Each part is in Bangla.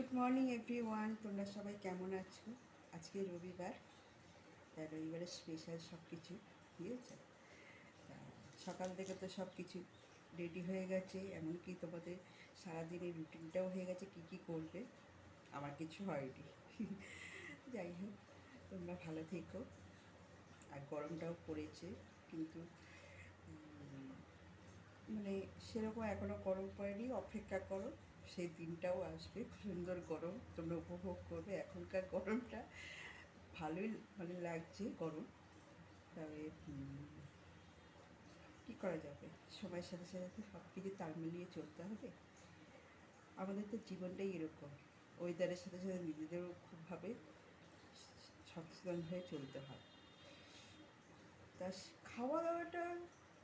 গুড মর্নিং এভরিওয়ান, তোমরা সবাই কেমন আছো? আজকে রবিবার, তাই রবিবারের স্পেশাল সব কিছু বুঝেছো। সকাল থেকে তো সব কিছু রেডি হয়ে গেছে, এমনকি তোমাদের সারাদিনের রুটিনটাও হয়ে গেছে কী কী করবে। আমার কিছু হয়নি। যাই হোক, তোমরা ভালো থেকো। আর গরমটাও পড়েছে, কিন্তু মানে সেরকম এখনও গরম পড়েনি। অপেক্ষা করো, সেই দিনটাও আসবে সুন্দর গরম, তোমরা উপভোগ করবে। এখনকার গরমটা ভালোই মানে লাগছে গরম, তবে কী করা যাবে, সময়ের সাথে সাথে তো সব কিছু তাল মিলিয়ে চলতে হবে। আমাদের তো জীবনটাই এরকম, ওয়েদারের সাথে সাথে নিজেদেরও খুবভাবে সচেতন হয়ে চলতে হয়। তা খাওয়া দাওয়াটা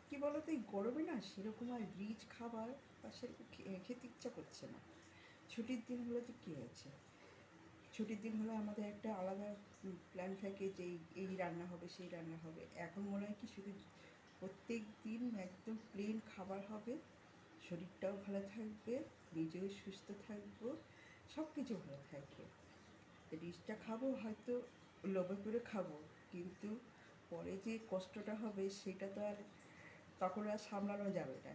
কী বলো তো, এই গরমে না সেরকম আর রিচ খাবার বা সেরকম খেতে ইচ্ছা করছে না। ছুটির দিন হলে তো কী হয়েছে, ছুটির দিন হলে আমাদের একটা আলাদা প্ল্যান থাকে যে এই রান্না হবে সেই রান্না হবে। এখন মনে হয় কি শুধু প্রত্যেক দিন একদম প্লেন খাবার হবে, শরীরটাও ভালো থাকবে, নিজেও সুস্থ থাকবো, সব কিছু ভালো থাকবে। রিচটা খাবো হয়তো লোভে করে খাবো, কিন্তু পরে যে কষ্টটা হবে সেটা তো আর তখন আর সামলানো যাবে না।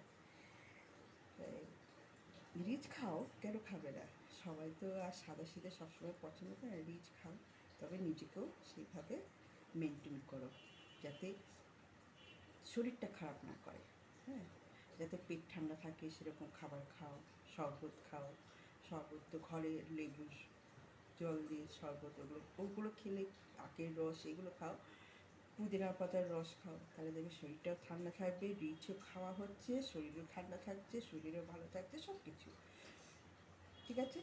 রিচ খাও, কেন খাবে না? সবাই তো আর সাদা সিধে সবসময় পছন্দ করে না। রিচ খাও, তবে নিজেকেও সেইভাবে মেনটেন করো, যাতে শরীরটা খারাপ না করে। হ্যাঁ, যাতে পেট ঠান্ডা থাকে সেরকম খাবার খাও। শরবত খাও, শরবত তো ঘরে লেবু জল দিয়ে শরবত, ওগুলো খেলে, আখের রস এগুলো খাও, পুদিনা পাতার রস খাও, তাহলে দেখবে শরীরটাও ঠান্ডা থাকবে, রিচও খাওয়া হচ্ছে, শরীরও ঠান্ডা থাকছে, শরীরও ভালো থাকছে, সব কিছু ঠিক আছে।